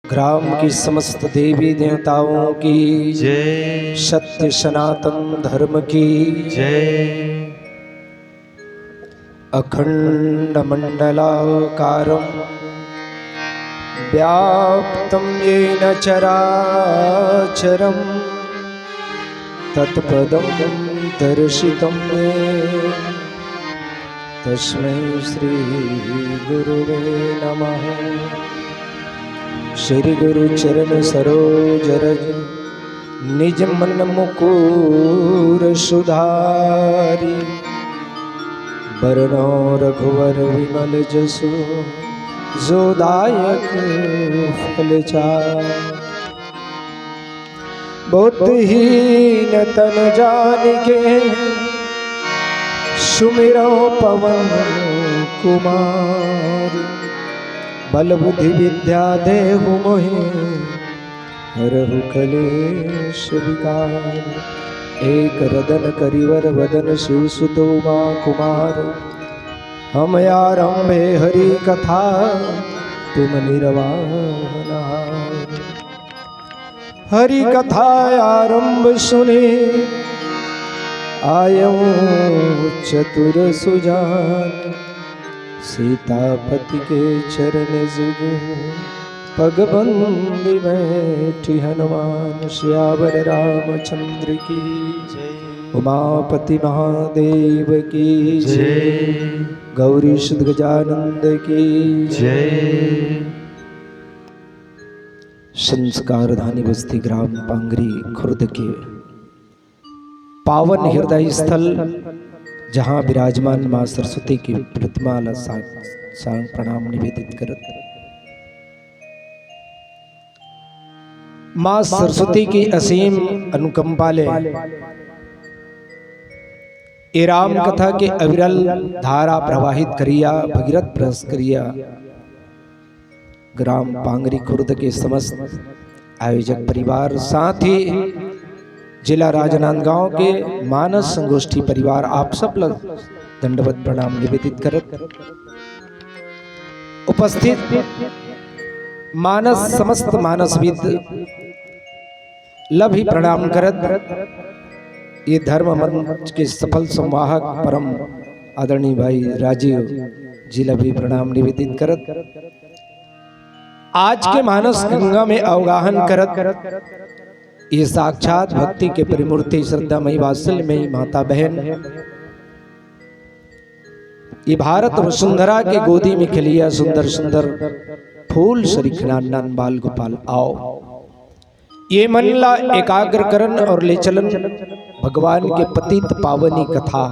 ग्राम की समस्त देवी देवताओं की जय। सत्य सनातन धर्म की जय। अखंड मंडलाकारं व्याप्तं येन चराचरं तत्पदं दर्शितं येन तस्मै श्री गुरुवे नमः। श्री गुरु चरण सरोज रज निज मन मुकुर सुधारी बरनो रघुवर विमल जसु जो दायक फल चारि। बुद्धिहीन तन जानिके सुमिरो पवन कुमार। बल बुद्धि विद्या देहु मोहि हरहु कलेश विकार। एक रदन करिवर वदन शिव सुत उमा कुमार। हम आरंभे हरि कथा तुम निर्वाण। हरि कथा आरंभ सुने आयो चतुर सुजान। सीतापति के चरण जुग पग बंदी बैठी हनुमान। श्यावर रामचंद्र की जय। उमापति महादेव की जय। गौरी सुत गजानंद की जय। संस्कार धानी बस्ती ग्राम पांगरी खुर्द के पावन हृदय स्थल जहाँ विराजमान माँ सरस्वती की प्रतिमा सांग प्रणाम निवेदित करत। माँ सरस्वती की असीम अनुकंपा ले ये राम कथा के अविरल धारा प्रवाहित करिया भगीरथ प्रस करिया। ग्राम पांगरी खुर्द के समस्त आयोजक परिवार साथ ही जिला राजनांदगांव के मानस संगोष्ठी परिवार आप सब लोग दंडवत प्रणाम निवेदित करत। उपस्थित मानस समस्त मानसविद लभी प्रणाम करत। ये धर्म मंच के सफल संवाहक परम आदरणीय भाई राजीव जी लभी प्रणाम निवेदित करत। आज के मानस गंगा में अवगाहन करत ये साक्षात भक्ति के परिमूर्ति श्रद्धामयी वात्सल्यमयी माता बहन। ये भारत वसुंधरा के गोदी में खिलिया सुंदर सुंदर फूल श्रीखनानंद बाल गोपाल आओ। ये मन ला एकाग्र करन और ले चलन भगवान के पतित पावनी कथा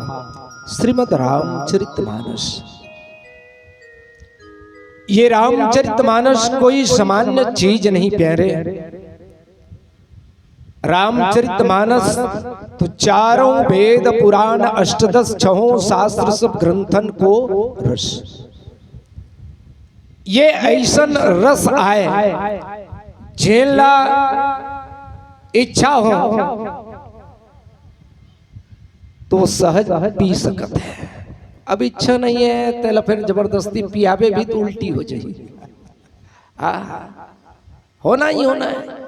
श्रीमद् रामचरितमानस। ये रामचरितमानस कोई सामान्य चीज नहीं प्यारे। रामचरितमानस तो चारों वेद पुराण अष्टदश छहों शास्त्र सब ग्रंथन को रस। ये ऐसन रस आए झेला इच्छा हो तो सहज पी सकत है। अब इच्छा नहीं है तो फिर जबरदस्ती पियावे भी तो उल्टी हो जाएगी। होना ही होना है।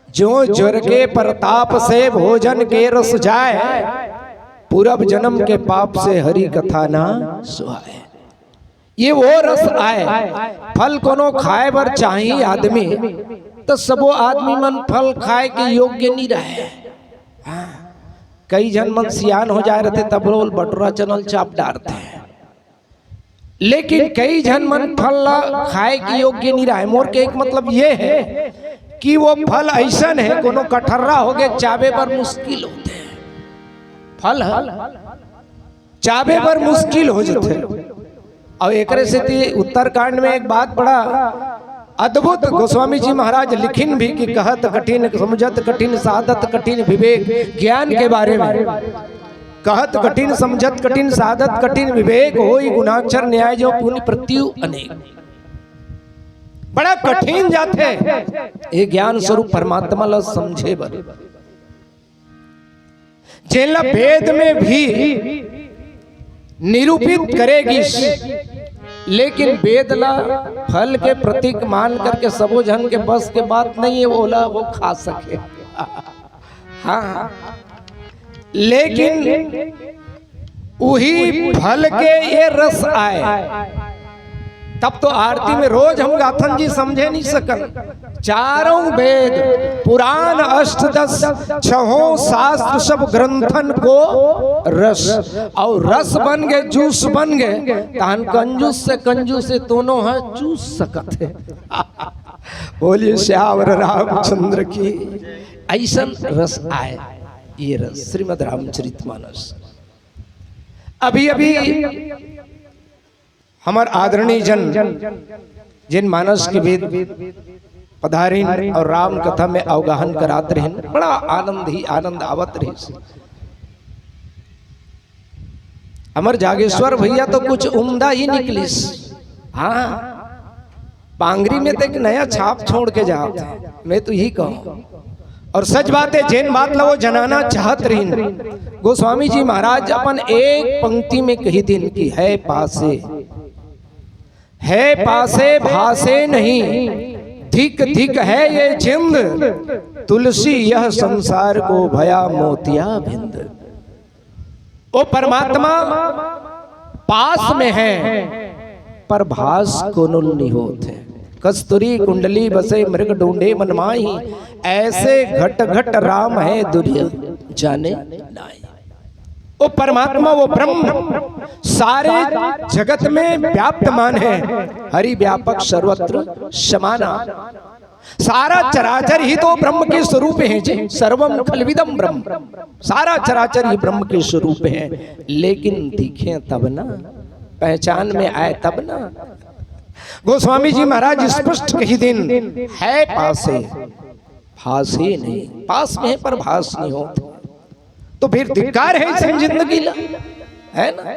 जो ज्वर के प्रताप से भोजन के रस जाए पूरब जन्म के पाप से हरि कथा ना सुहाए। ये वो रस आए। फल कोनो खाए बर चाहिए आदमी तो सबो आदमी मन फल खाए के योग्य नहीं रहे। कई जन मन सियान हो जाए रहते तब रोल बटुरा चनल चाप डालते हैं। लेकिन कई जन मन फल खाए के योग्य नहीं रहे। मोर के एक मतलब ये है कि वो फल ऐसा है कोनो कठर्रा हो गए चाबे पर मुश्किल होते हैं। फल चाबे पर मुश्किल हो जाते। और एक से उत्तरकांड में एक बात बड़ा अद्भुत गोस्वामी जी महाराज लिखिन भी कि कहत कठिन समझत कठिन साधत कठिन विवेक ज्ञान के बारे में। कहत कठिन समझत कठिन साधत कठिन विवेक होई गुणाक्षर न्याय जो पुण्य प्रत्यु अनेक। बड़ा कठिन जाते ये ज्ञान स्वरूप परमात्मा ला समझे बर। जेला वेद में भी निरूपित करेगी लेकिन बेदला फल के प्रतीक मान करके सबो जन के बस के बात नहीं है ओला वो खा सके। हाँ, लेकिन वही फल के ये रस आए तब तो आरती में रोज हम गाथन जी समझे नहीं सकन। चारों वेद पुराण अष्टदश छहों शास्त्र सब ग्रंथन को रस और रस बन गए जूस बन गए तहन कंजूस से कंजूस दोनों है चूस सकत है। बोलिए श्यावर रामचंद्र की। ऐसा रस आए ये रस श्रीमद् रामचरितमानस। अभी अभी हमार आदरणीय जन जिन मानस के वेद पधारिन और राम कथा में अवगाहन कराते रहे, बड़ा आनंद ही आनंद आवत रहे। अमर जागेश्वर भैया तो कुछ उम्दा ही निकलिस। हाँ, पांगरी में तो एक नया छाप छोड़ के जाते, मैं तो यही कहूँ। और सच बात है जैन बात ला वो जनाना चाहत रही। गोस्वामी जी महाराज अपन एक पंक्ति में कही दिन की है पासे भासे नहीं, धिक धिक है ये जिंद, तुलसी यह संसार को भया मोतिया बिंद। वो परमात्मा पास में है पर भास को नहीं होते। कस्तूरी कुंडली बसे मृग ढूंढे मन माही, ऐसे घट घट राम है दुनिया जाने नाई। वो परमात्मा वो ब्रह्म सारे जगत में व्याप्तमान है, हरि व्यापक सर्वत्र समाना। सारा चराचर ही तो ब्रह्म के स्वरूप है जी। सर्वम खलविदम ब्रह्म, सारा चराचर ही ब्रह्म के स्वरूप है। लेकिन दिखे तब ना, पहचान में आए तब ना। गोस्वामी जी महाराज स्पष्ट कही दिन है पासे भासे नहीं, पास में है पर भास नहीं होता। तो फिर धिक्कार है इस जिंदगी ला, है ना।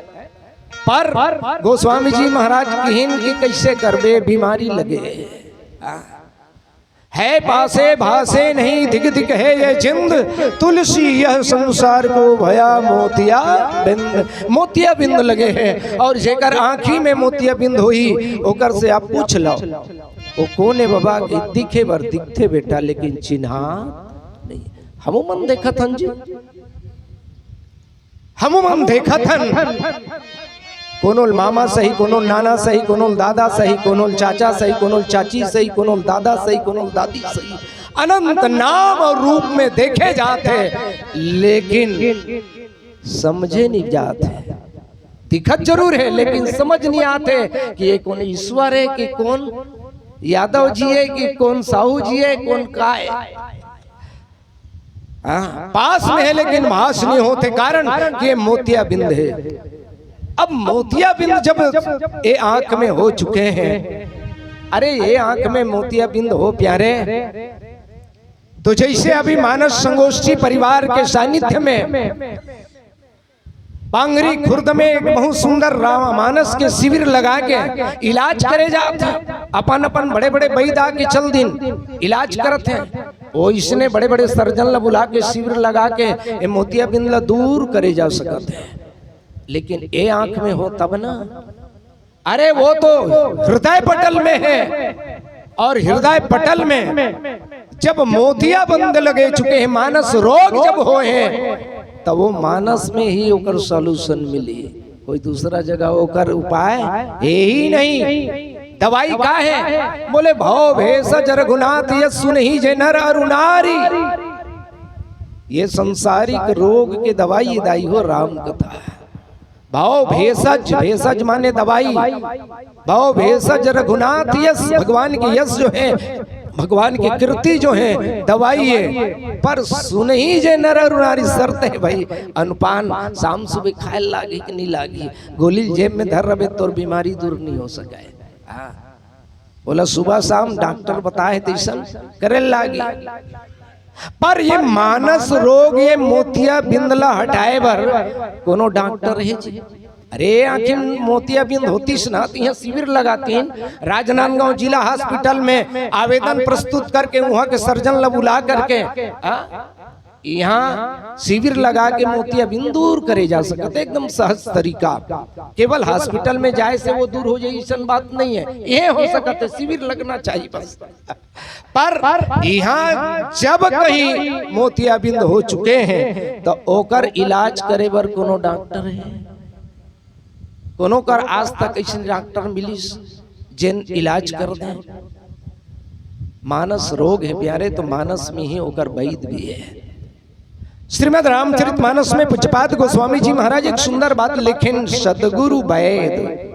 पर गोस्वामी जी महाराज कहन की कैसे करबे बीमारी लगे। है पासे भासे नहीं, धिक धिक है ये जिंद, तुलसी यह संसार को भया मोतिया बिंद। मोतिया बिंद लगे हैं और जेकर आंखी में मोतिया बिंद हुई ओकर से आप पूछ लो वो कौन है बाबा के दिखे बर दिखते बेटा लेकिन चिन्हा नहीं। हमू मन देखा थन जी, हमू मन देखा थन। कोनोल मामा सही, कोनोल नाना सही, कोनोल दादा सही, कोनोल चाचा सही, कोनोल चाची सही, कोनोल दादा सही, कोनोल दादी सही। अनंत नाम और रूप में देखे जाते लेकिन समझे नहीं जाते। दिखत जरूर है लेकिन समझ नहीं आते कि ये कौन ईश्वर है कि कौन यादव जी है कि कौन साहू जी है कौन का है। पास में है लेकिन भास नहीं होते, कारण कि ये मोतिया बिंद है। अब मोतिया बिंद जब ये आंख में हो चुके हैं, अरे ये आंख में मोतिया बिंद हो प्यारे, तो जैसे अभी मानस संगोष्ठी परिवार के सानिध्य में पांगरी खुर्द में एक बहुत सुंदर रामा मानस के शिविर लगा के इलाज करे जाते। अपन अपन बड़े बड़े वैद्य आके चल दिन इलाज करते हैं। वो इसने बड़े बड़े सर्जन ला बुला के शिविर लगा के ये मोतिया बिंद ला दूर करे जा सकते हैं। लेकिन ये आंख में हो तब ना। अरे वो तो हृदय पटल में है और हृदय पटल में जब मोतिया बंद लगे चुके हैं, मानस रोग जब हो है तब वो मानस में ही ओकर सॉल्यूशन मिली। कोई दूसरा जगह ओकर उपाय यही नहीं। दवाई का है बोले भव भेषज रघुनाथ ये सुनहि जे नर अरु नारी। ये सांसारिक रोग के दवाई दाई हो राम कथा। भाव भेषज, भेषज माने दवाई, भाव भेषज रघुनाथ यश, भगवान की यश जो है भगवान की कृति जो है दवाई है। पर सुन ही जे नर अरु नारी शर्त है भाई अनुपान शाम सुबह खाए लागी कि नहीं लागी, गोली जेब में धर रहे तो बीमारी दूर नहीं हो सके। बोला सुबह शाम डॉक्टर बताए तैसन करे लागी। पर ये मानस रोग ये मोतिया बिंदला हटाए बर कोनो डॉक्टर है जी। अरे आखिर मोतिया बिंद होतीस ना तो यहाँ शिविर लगाती। राजनांदगांव जिला हॉस्पिटल में आवेदन प्रस्तुत करके वहाँ के सर्जन ला बुला करके यहाँ शिविर लगा के मोतियाबिंद दूर करे जा सकते, एकदम सहज तरीका। केवल हॉस्पिटल में जाए से वो दूर हो जाए ऐसा बात नहीं है, ये हो सकते शिविर लगना चाहिए बस। पर यहाँ जब कहीं मोतियाबिंद हो चुके हैं तो ओकर इलाज करे बर कोनो डॉक्टर है, कोनो कर आज तक ऐसे डॉक्टर मिलिस जिन इलाज कर दे। मानस रोग है प्यारे, तो मानस में ही ओकर वैद भी है। श्रीमद् रामचरितमानस में पूज्यपाद गोस्वामी जी महाराज एक सुंदर बात लिखें, सदगुरु वैद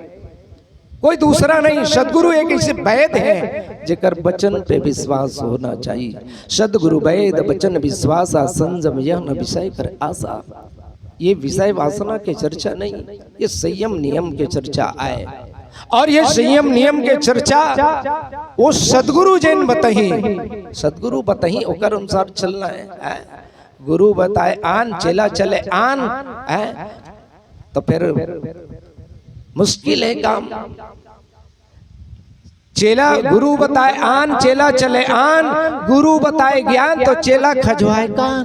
कोई दूसरा नहीं, सदगुरु एक ऐसे वैद है जेकर वचन पे विश्वास होना चाहिए। सदगुरु वैद वचन विश्वासा, संयम यह न विषय कर आशा। ये विषय वासना के चर्चा नहीं, ये संयम नियम के चर्चा आए। और ये संयम नियम के चर्चा वो सदगुरु जैन बताही, सदगुरु बताही ओकर अनुसार चलना है। गुरु बताए आन, चेला चले आन है तो फिर मुश्किल है काम। चेला गुरु बताए आन, चेला चले आन, गुरु बताए ज्ञान तो चेला खजवाए कान।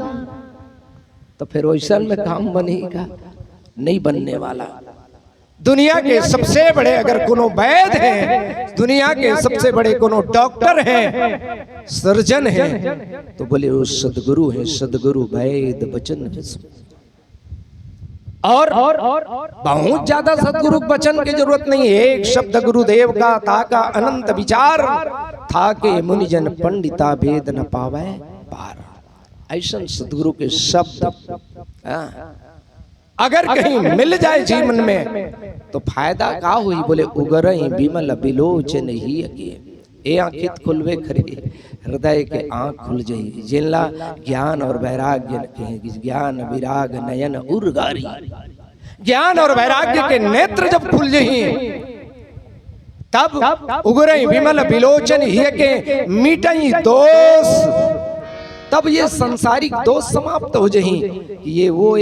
तो फिर वैसा में काम बनेगा नहीं, बनने वाला। दुनिया के सबसे बड़े अगर कोनो वैद है, दुनिया के सबसे बड़े कोनो डॉक्टर हैं, सर्जन हैं, तो बोले वो सदगुरु हैं। सदगुरु वैद वचन और बहुत ज्यादा सदगुरु वचन की जरूरत नहीं है। एक शब्द गुरुदेव का था का अनंत विचार था के मुनिजन पंडिता भेद न पावे पार। ऐसा सदगुरु के शब्द अगर कहीं मिल जाए जीवन में तो फायदा का हुई। बोले उगरही बिमल बिलोचन ही ए आंखित खुलवे खरे, हृदय के आंख खुल जाई। जिनला ज्ञान और वैराग्य के, ज्ञान विराग नयन उर्गारी, ज्ञान और वैराग्य के नेत्र जब खुल जाई तब उगरही बिमल बिलोचन ही के मिटई दोष, तब ये संसारिक दोष समाप्त हो जाई। ये वो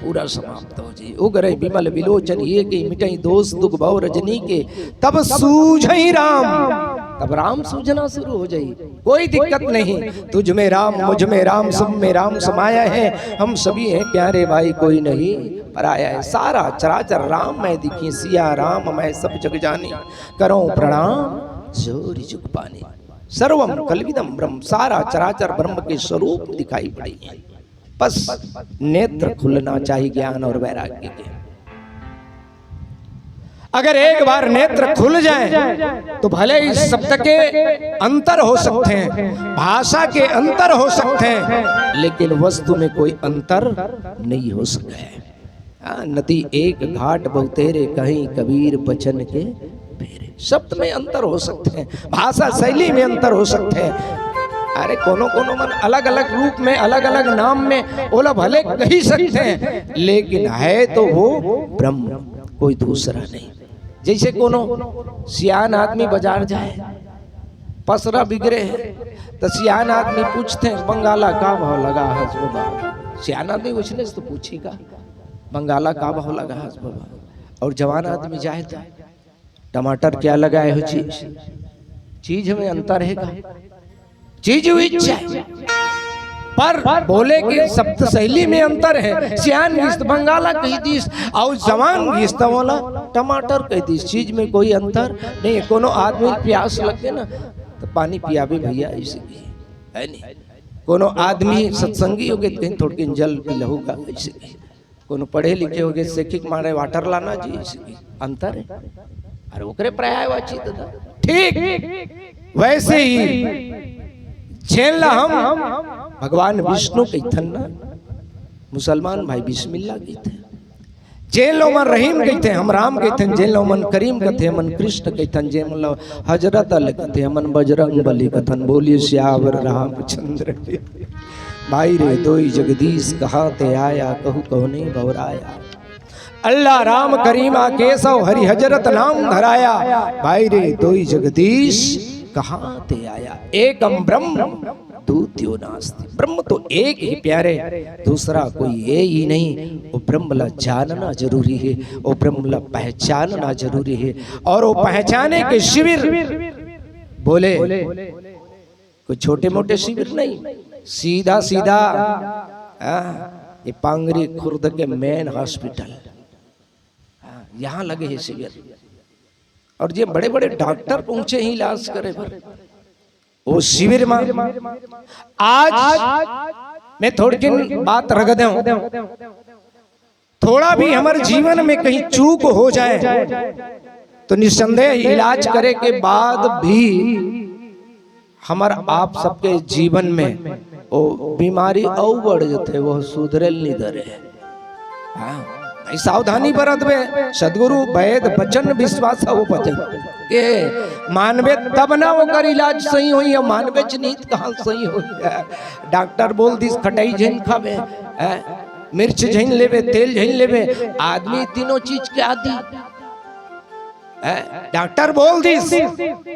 पूरा समाप्त हो जाए। उगरे बिमल विलोचन ये के मिटई दोष दुख भव रजनी के, तब सूझई राम, तब राम सूझना शुरू हो जाए। कोई दिक्कत नहीं, तुझ में राम मुझ में राम सब में राम समाया है। हम सभी हैं प्यारे भाई, कोई नहीं पराया है। सारा चराचर राम मैं दिखी, सिया राम मैं सब जग जानी, करो प्रणाम जोरी जुग पानी। सर्वम कल्विदम ब्रह्म, सारा चराचर ब्रह्म के स्वरूप दिखाई पड़ी है। बस नेत्र खुलना चाहिए ज्ञान और वैराग्य के। अगर एक बार नेत्र खुल जाए तो भले इस शब्द के अंतर हो सकते हैं, भाषा के अंतर हो सकते हैं, लेकिन वस्तु में कोई अंतर नहीं हो सकता है। नदी एक घाट बहुतेरे कहीं कबीर बचन के फेरे। शब्द में अंतर हो सकते हैं, भाषा शैली में अंतर हो सकते हैं। अरे कोनो कोनो मन अलग अलग रूप में अलग अलग नाम में ओला भले कही सकते हैं, लेकिन है तो वो ब्रह्म, कोई दूसरा नहीं। जैसे कोनो सियान आदमी बाजार जाए, पसरा बिगड़े है तो सियान आदमी पूछते हैं बंगाला का भाव लगा है बाबा। सियान आदमी पूछने से तो पूछेगा बंगाला का भाव लगा है बाबा। और जवान आदमी जाए तो टमाटर क्या लगाए हो, चीज में अंतर है का, चीज इच्छा पर बोले कि शब्द शैली में अंतर है। सियान गिस्त बंगाला कही दिस और जवान गिस्त वाला टमाटर कही दिस, चीज में कोई अंतर नहीं। कोनो आदमी प्यास लगे ना तो पानी पियावे भैया, ऐसे है नहीं। कोनो आदमी सत्संगी हो गए कहीं थोड़ी जल पी लहूगा, ऐसे कोनो पढ़े लिखे हो गए सेकिक मारे वाटर लाना जी, ऐसे अंतर है। अरे ओकरे पर्याय वाची दादा ठीक वैसे ही झेल हम भगवान विष्णु के थन ना, मुसलमान भाई बिस्मिल्लाह के थे। जेल लो मन रहीम के थे, हम राम के थे। जेल लो मन करीम के थे, हमन कृष्ण के थे। जेल लो हजरत अल के थे, हमन बजरंग बली कथन। बोलिए श्यावर रामचंद्र भाई रे दोई जगदीश कहाँ ते आया, कहू कहो नहीं बवराया। अल्लाह राम करीमा केशव हरि हजरत नाम धराया, भाई रे दोई जगदीश कहाँ ते आया। एकम ब्रह्म द्वितीयो नास्ति, ब्रह्म तो एक ही प्यारे, दूसरा कोई है ही नहीं। वो ब्रह्म ला जानना जरूरी है, वो ब्रह्म ला पहचानना जरूरी है। और वो पहचाने के शिविर बोले कोई छोटे मोटे शिविर नहीं, सीधा सीधा ये पांगरी खुर्द के मेन हॉस्पिटल, यहाँ लगे है शिविर, और ये बड़े बड़े डॉक्टर पहुंचे ही इलाज करे पर वो शिविर में। आज मैं थोड़ी दिन बात रख दूं, थोड़ा भी हमारे जीवन में कहीं चूक हो जाए तो निस्संदेह इलाज करे के बाद भी हमारा आप सबके जीवन में वो बीमारी और बढ़ जाते, वो सुधरल नहीं धरे। हाँ, सावधानी बरत में सदगुरु वैद वचन विश्वास वो वचन के मानवे तब ना वो कर इलाज सही हुई है, मानवे नीत कहाँ सही हुई है। डॉक्टर बोल दिस खटाई झन खावे, मिर्च झन लेवे, तेल झन लेवे, आदमी तीनों चीज के आदि। डॉक्टर बोल दी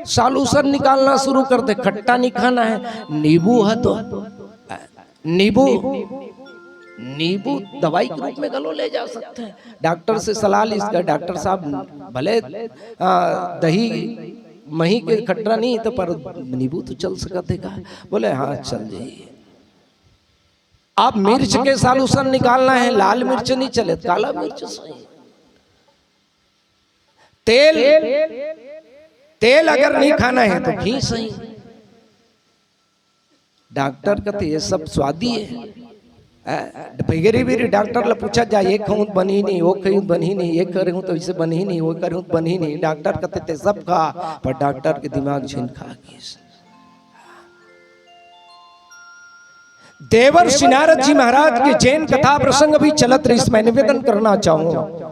सॉल्यूशन निकालना शुरू कर दे, खट्टा नहीं खाना है, नींबू है तो नींबू नींबू दवाई के रूप में गलो ले जा सकते हैं। डॉक्टर से सलाह ली, इसका डॉक्टर साहब भले दही मही के खट्टा नहीं तो पर नींबू तो चल सकते का, बोले हाँ चल जाइए। आप मिर्च के सॉल्यूशन निकालना है, लाल मिर्च नहीं चले, काला मिर्च सही। तेल अगर नहीं खाना है तो घी सही। डॉक्टर कहते ये सब स्वादी है। फिगरी भी डॉक्टर ला पूछा जाए, ये खाऊं बनी नहीं, वो खाऊं बनी नहीं, ये करूं तो इसे बनी नहीं, वो करूं बनी नहीं। डॉक्टर कहते थे सब खा, पर डॉक्टर के दिमाग झिन खा गई। देवर्षि नारद जी महाराज के जैन कथा प्रसंग भी चलत रही, मैं निवेदन करना चाहूंगा।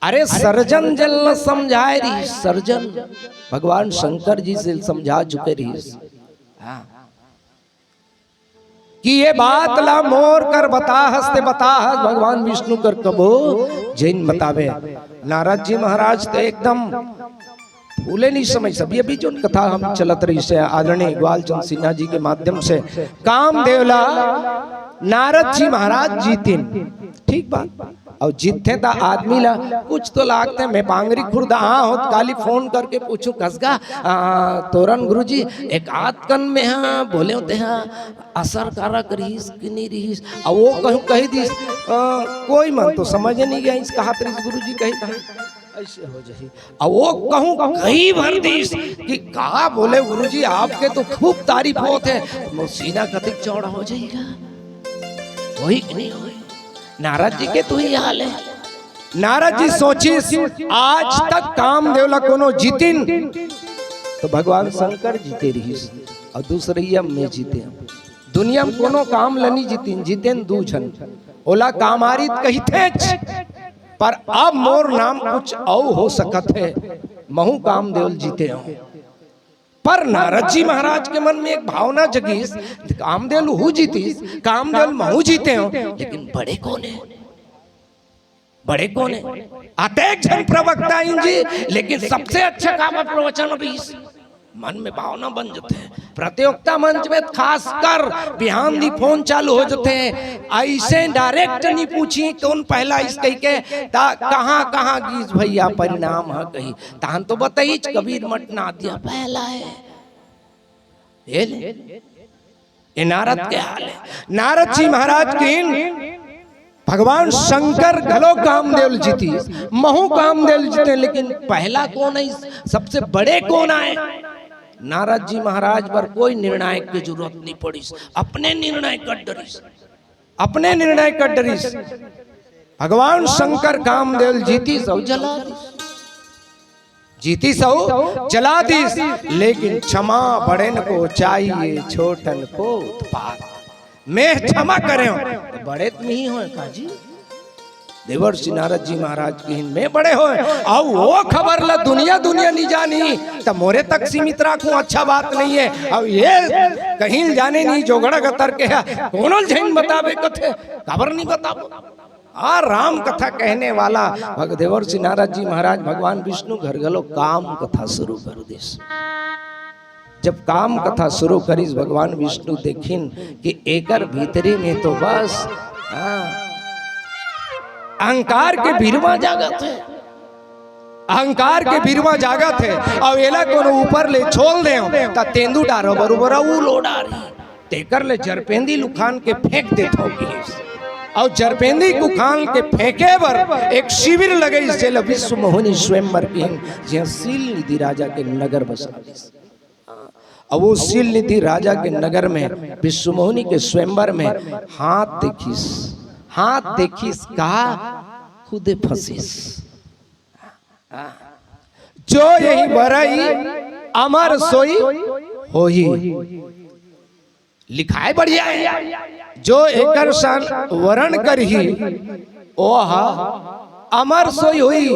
अरे सर्जन जल न समझाए रही, सर्जन भगवान शंकर जी से समझा चुके रही कि ये बात ला मोर कर बता हंसते बता हंस, भगवान विष्णु कर कबो जैन बतावे। नारद जी महाराज तो एकदम फूले नहीं समझ सब। ये भी जो कथा हम चलत रही से आदरणीय ग्वालचंद सिन्हा जी के माध्यम से कामदेवला नारद जी महाराज जीतिन, ठीक बात, और जीते था आदमी ला कुछ तो लागते। मैं पांगरी खुर्द हो काली फोन करके पूछू कसगा तोरन गुरुजी एक आध कन में हाँ बोले होते हाँ असर कारक रहीस कि नहीं रहीस, और वो कहूँ कही दी कोई मन तो समझ नहीं गया इसका हाथ रहीस गुरुजी कही था ऐसे हो जाए, और वो कहूँ कहीं भर दीस कि कहा बोले गुरुजी आपके तो खूब तारीफ होते हैं, सीना कतिक चौड़ा हो जाएगा, वही कि नहीं हो। नारद जी के तो ही हाल है। नारद जी सोचिस आज तक कामदेवला कोनो जीतिन तो भगवान शंकर जीते रही, और दूसरे में जीते। दुनिया में कोनो काम लनी जीतिन, जीतेन दू जन ओला कामारित कही थे, पर अब मोर नाम कुछ और हो सकत है, महू कामदेव जीते हो। पर नारद जी महाराज के मन में एक भावना जगी, कामदेव हु जीतीस, कामदेव महू जीते हो, लेकिन बड़े कौन है, बड़े कौन है? अतेक जन प्रवक्ता इन जी, लेकिन सबसे अच्छा काम प्रवचन भी मन में भावना बन जाते हैं। प्रतियोगिता मंच में खासकर बिहान दी फोन चालू हो जाते हैं, ऐसे डायरेक्ट नहीं पूछी कौन पहला इस कही के कहाँ कहाँ गीज भैया परिणाम है कही तान तो बताइए कबीर मठ ना दिया पहला है। ये नारद के हाल है। नारद जी महाराज की भगवान शंकर घलो कामदेव जीती, महू कामदेव जीते, लेकिन पहला कौन है, सबसे बड़े कौन आए? नारद जी महाराज पर कोई निर्णायक की जरूरत नहीं पड़ी, अपने निर्णय कर डरीस, अपने निर्णय कर डरीस। भगवान शंकर कामदेव जीती सौ जला दीस, जीती सौ जला दीस, लेकिन क्षमा बड़ेन को चाहिए छोटन को उत्पात। मैं क्षमा करे तो बड़े तुम ही हो काजी। देवर्षि नारद जी महाराज की में बड़े हो, और वो खबर ला दुनिया दुनिया नहीं जानी तो मोरे तक सीमित रखूं अच्छा बात नहीं है। अब ये कहीं जाने नहीं जोगड़ा गतर के है कौन जैन बतावे कथे खबर नहीं बताबो। राम कथा कहने वाला देवर्षि नारद जी महाराज भगवान विष्णु घर गलो काम कथा शुरू कर देस। जब काम कथा शुरू करीस भगवान विष्णु देखिन कि एकर भीतरी में तो बस अहंकार के बीरवा जागत है, अहंकार के बीरवा जागत है, और एला कोनो ऊपर ले छोड़ दे ता तेंदू डारो बरोबर ऊ लो डारी। तेकर ले जरपेंदी लुखान के फेंक देता और जरपेंदी को खान के फेंके बर एक शिविर लगे जेल विश्व मोहिनी स्वयंवर की जहाँ सील निधि राजा के नगर बसालिस। और वो सील निधि राजा के नगर में विश्व मोहिनी के स्वयंवर में हाथ देखिस का खुदे फंसिस। जो यही बरई अमर सोई होई लिखाए बढ़िया है। जो एकर सन वरण करही ओह अमर सोई हुई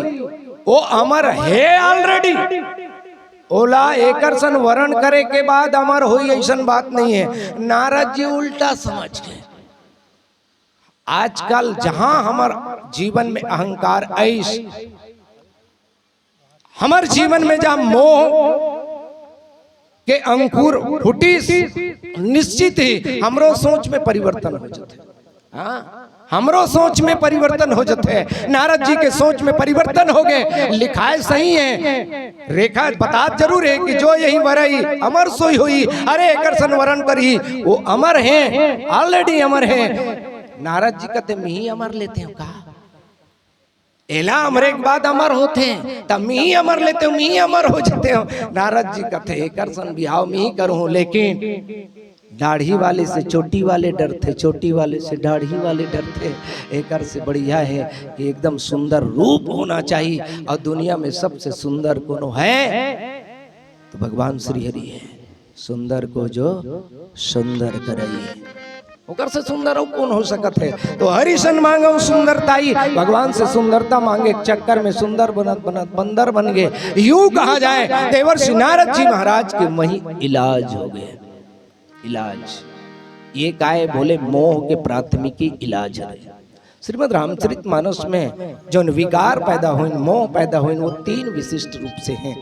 ओ अमर है ऑलरेडी। ओला एकर सन वरण करे के बाद अमर हुई ऐसा बात नहीं है। नारद जी उल्टा समझ गए। आजकल जहां हमार जीवन में अहंकार ऐश हमार जीवन में जहां मोह के अंकुर फुटिस निश्चित ही हमरो सोच में परिवर्तन हो जाते। हाँ हमरो सोच में परिवर्तन हो जाते। नारद जी के सोच में परिवर्तन हो गए। लिखाए सही है, रेखा बता जरूर है कि जो यही वरई अमर सोई हुई अरे एकर सन वरण करी वो अमर है ऑलरेडी अमर है। नारद जी कहते मी अमर लेते हो का एला अमरे के बाद अमर होते हैं तब मी अमर लेते हो मी अमर हो जाते हो। नारद जी कहते एकर सन बिहाव मी करूं लेकिन दाढ़ी वाले से चोटी वाले डरते चोटी वाले से दाढ़ी वाले डरते। एकर से बढ़िया है कि एकदम सुंदर रूप होना चाहिए और दुनिया में सबसे सुंदर कोनो है तो भगवान श्री हरि है। सुंदर को जो सुंदर करई ओकर से सुंदर और कौन हो सकत है। तो हरिशन मांगो सुंदरताई भगवान से सुंदरता मांगे चक्कर में सुंदर बनत बनत बंदर बन गए। यूं कहा जाए देवर्षि नारद जी महाराज के वही इलाज हो गए। इलाज ये काय बोले मोह के प्राथमिकी इलाज है। श्रीमद् रामचरितमानस में जो विकार पैदा हुए मोह पैदा हुए वो तीन विशिष्ट रूप से हैं।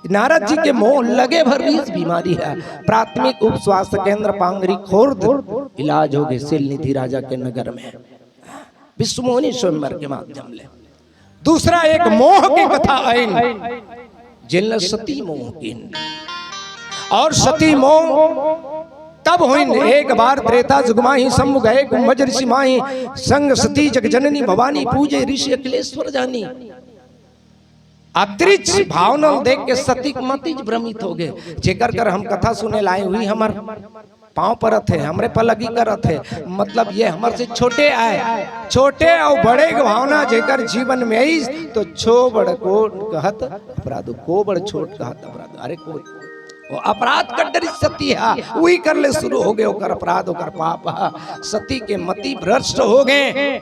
नारद जी के मोह लगे भर 20 बीमारी है। प्राथमिक उप स्वास्थ्य केंद्र पांगरी खोर्द इलाज हो गए सील निधि राजा के नगर में विश्व मोहिनी स्वयंवर के माध्यम ले। दूसरा एक मोह की कथा आइन जिन सती मोह की और सती मोह तब हुई एक बार त्रेता जुग माही शंभु गए कुंभज ऋषि माही संग सती जग जननी भवानी पूजे ऋषि अखिलेश्वर जानी। अतिरिक्त भावना देख के सती मति भ्रमित हो गए। जेकर कर हम कथा सुने लाए हुई हमार पांव परत है हमरे पलगी करत है मतलब ये हमार से छोटे आए छोटे और बड़े के भावना जेकर जीवन में आई तो छो बड़ को कहत अपराध को बड़ छोट कहत अपराध। अरे को वो अपराध कर डरी सती है वही कर ले शुरू हो गए ओकर अपराध ओकर पाप। सती के मति भ्रष्ट हो गए।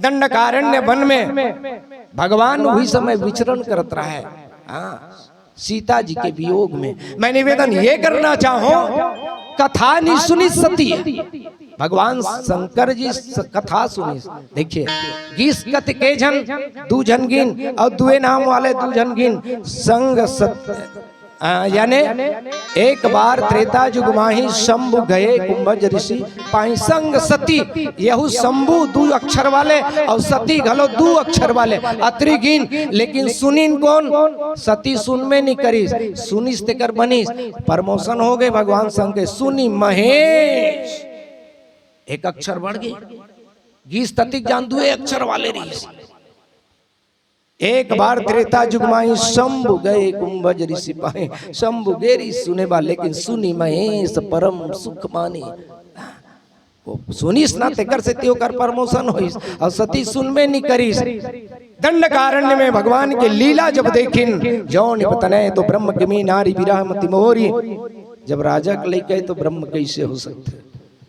दंडकारण्य वन में भगवान वही समय विचरण करत रहा है। हाँ सीता जी के वियोग में मैं निवेदन ये करना चाहूं कथा नहीं सुनी सती भगवान शंकर जी कथा सुनी। देखिए गीस कत के जन दू जन गिन और दुए नाम वाले दू जन गिन संग यानी एक बार त्रेता जुग माही शंभु गए कुंभज ऋषि पाई संग सती यहू शंभु 2 अक्षर वाले और सती घलो 2 अक्षर वाले अत्रि गिन। लेकिन सुनिन कौन सती सुन में नहीं करी सुनिस तेकर बनिस प्रमोशन हो गए भगवान संग के सुनी महेश 1 अक्षर बढ़ गए। गीस ततिक जान 2 अक्षर वाले ऋषि। एक बार त्रेता युग माही शंभु गए कुंभज ऋषि पाए शंभु गेरी सुने बा लेकिन सुनी महेश परम सुख मानी। वो सुनिस ना तेकर से त्यो कर प्रमोशन होइस और सती सुन में नहीं करिस। दंडकारण्य में भगवान के लीला जब देखिन जो निपतने तो ब्रह्म गमी नारी विरह मति मोहरी। जब राजा के लेके तो ब्रह्म कैसे हो सकते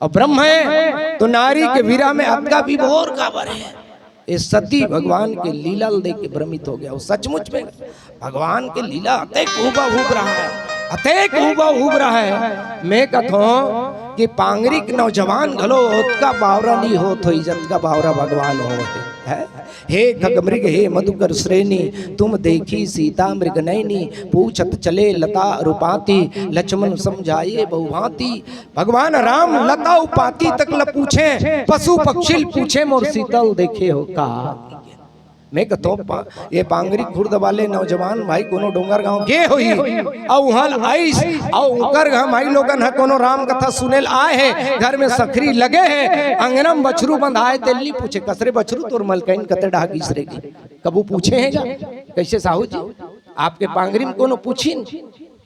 और ब्रह्म है तो नारी के विरह में आपका विभोर का बर है। ये सती भगवान के लीला देख के भ्रमित हो गया। वो सचमुच में भगवान के लीला अतेक हुबहू रहा है अतेक हुबहू रहा है। मैं कहता कि पांगरिक नौजवान घलो का बावरा नहीं हो तो इज्जत का बावरा भगवान हो है। हे खग मृग हे मधुकर श्रेणी तुम देखी सीता मृग नैनी पूछत चले लता रूपाती लक्ष्मण समझाए बहुभांति। भगवान राम लता उपाती तक ल पूछे पशु पक्षी पूछे मोर शीतल देखे हो का। मैं कहतो ये पांगरी खुर्द वाले नौजवान भाई कोनो डोंगर गांव के होई और वहां आइस और उकर हम आई लोगन है कोनो राम कथा सुनेल आए है, घर में सखरी लगे है, अंगनम बछरू बंधाए तेली पूछे कसरे बछरू तोर मलकइन कते डाह गिसरेगी, कबू पूछे हैं जा कैसे साहू जी आपके पांगरी में कोनो पूछी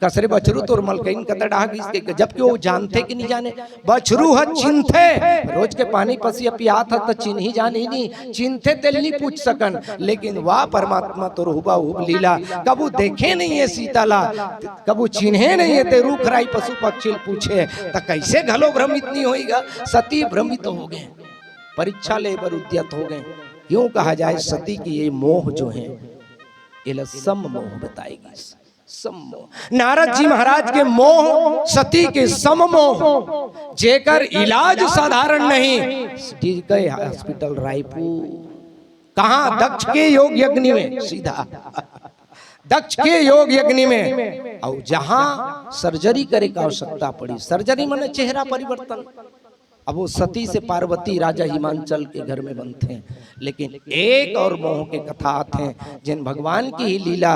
कसरे बछरू तोर मलकइन कते डाह गिस के, जबकि वो जानते कि नहीं जाने बछरू है चिन्थे रोज के पानी पसिया पियात है तो चिन्ह ही जान ही नहीं चिन्थे तेली पूछ सकन, लेकिन वाह परमात्मा तो हुबा हुब लीला कबू देखे नहीं है सीताला कबू चिन्हे नहीं है ते रूख राई पशु पक्षी पूछे तो कैसे घलो भ्रमित नहीं होएगा। सती भ्रमित हो गए, परीक्षा ले बर उद्यत हो गए। यूं कहा जाए सती की ये मोह जो है ये सम मोह बताएगी, सम मोह। नारद जी महाराज के मोह सती के सम मोह जेकर इलाज साधारण नहीं। गए हॉस्पिटल रायपुर कहा दक्ष के योग यज्ञ में, सीधा दक्ष के योग यज्ञ में, और जहां सर्जरी करे का आवश्यकता पड़ी, सर्जरी माने चेहरा परिवर्तन। अब वो सती से पार्वती राजा हिमांचल के घर में बनते हैं, लेकिन एक और मोह के कथा आते हैं जिन भगवान की ही लीला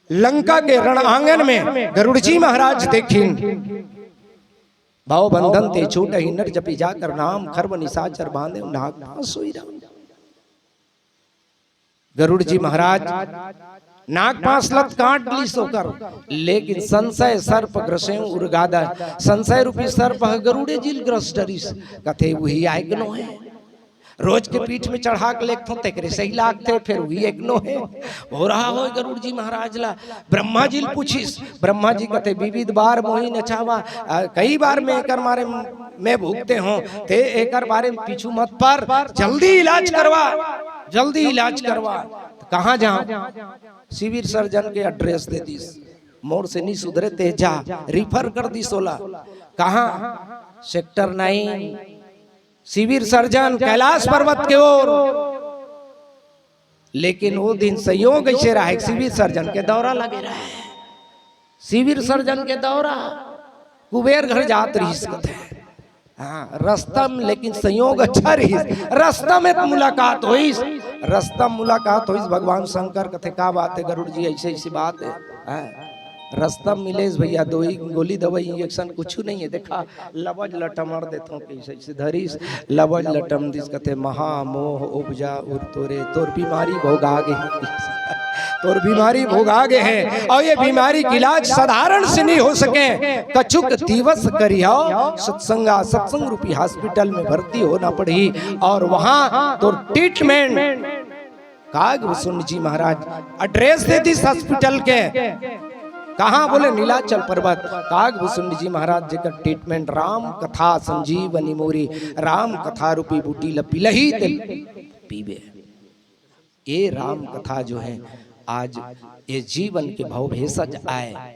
लंका के रण आंगन में गरुड़ जी महाराज देखिन भाव बंधन ते छूट ही नर जपी जाकर नाम खर्व निशाचर बांधे नाग सोई राम। गरुड़ जी महाराज नाग पांच लत काट ली सोकर, लेकिन संशय सर्प ग्रसे उर्गादा, संशय रूपी सर्प गरुड़े जिल ग्रस डरिस कथे वही आयगनो है, रोज के पीठ में चढ़ा के लेखो तेकरे सही लागते फिर वही एकनो है हो रहा हो। गरुड़ जी महाराज ला ब्रह्मा जी पूछिस, ब्रह्मा जी कहते विविध बार मोही नचावा, कई बार में एकर मारे मैं भूखते हूँ ते एकर बारे में पीछू मत पर, जल्दी इलाज करवा, जल्दी इलाज करवा। कहाँ जाऊं? सिविल सर्जन के एड्रेस दे दी, मोर से नहीं सुधरे तेजा रिफर कर दी 16। कहाँ? सेक्टर 9 सिविल सर्जन कैलाश पर्वत के ओर। लेकिन वो दिन संयोग ऐसे रहा है सिविल सर्जन के दौरा लगे रहा है, सिविल सर्जन के दौरा कुबेर घर जात रही हाँ रास्ता में, लेकिन संयोग अच्छा रही, रास्ता में मुलाकात हुई, रास्ता मुलाकात हुई भगवान शंकर कथे का बात है गरुड़ जी ऐसे ऐसी बात है। रास्ता मिले भैया दो ही गोली दवाई इंजेक्शन कुछ नहीं है, देखा लबज लटमर देता कैसे धरीस लबज लटम दिस कथे महामोह उपजा उर तोरे तोर बीमारी भोगा गे तोर बीमारी भोगा गे है, और ये बीमारी की इलाज साधारण से नहीं हो सके, कछुक दिवस करियो सत्संगा सत्संग रूपी हॉस्पिटल में भर्ती होना पड़ी, और वहां तो ट्रीटमेंट कागभूषण जी महाराज एड्रेस दे दी हॉस्पिटल के, कहा बोले नीलाचल पर्वत। कागभूषण जी महाराज जी का ट्रीटमेंट राम कथा संजीवनी मोरी, राम कथा रूपी बूटी लपीलही पीबे। ये राम कथा जो है आज ये जीवन के भाव भेषज आए,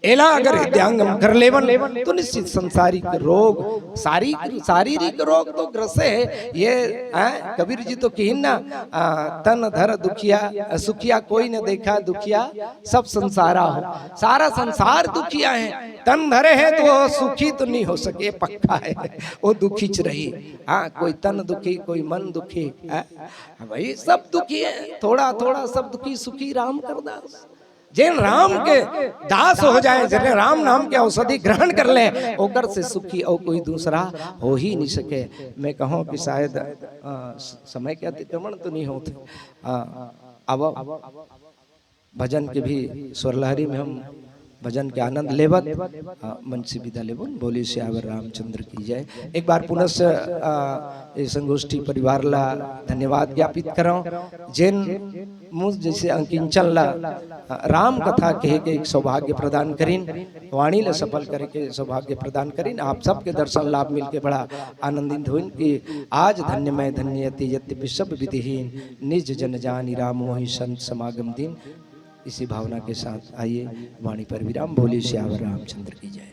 एला अगर हृदयंगम कर लेवन तो निश्चित संसारिक रोग शारीरिक रोग तो ग्रसे है। ये कबीर जी तो कहीं ना तन धर दुखिया सुखिया कोई न देखा दुखिया सब संसारा हो, सारा संसार दुखिया है, तन धरे है तो सुखी तो नहीं हो सके पक्का है, वो दुखी च रही। हाँ कोई तन दुखी कोई मन दुखी भाई सब दुखी है, थोड़ा थोड़ा सब दुखी सुखी राम कर दास। जिन राम के दास हो जाए, जिन राम नाम के औषधि ग्रहण कर ले, ओकर से सुखी और कोई दूसरा हो ही नहीं सके। मैं कहूँ कि शायद समय के अतिक्रमण तो नहीं होते, अब भजन के भी स्वरलहरी में हम भजन के आनंद लेवत मन से विदा लेवन। बोले श्यावर रामचंद्र की जय। एक बार पुनः संगोष्ठी परिवार ला धन्यवाद ज्ञापित करो, जिन मुझ जैसे अंकिंचन ला राम कथा कहे के एक सौभाग्य प्रदान करीन, वाणी ला सफल करे के सौभाग्य प्रदान करीन। आप सबके दर्शन लाभ मिलके बड़ा आनंदित हुई कि आज धन्य मैं धन्य यद्यपि सब विधिहीन, निज जन जानी राम मोहि संत समागम दिन। इसी भावना के साथ आइए वाणी पर विराम। बोले श्यावर रामचंद्र की जय।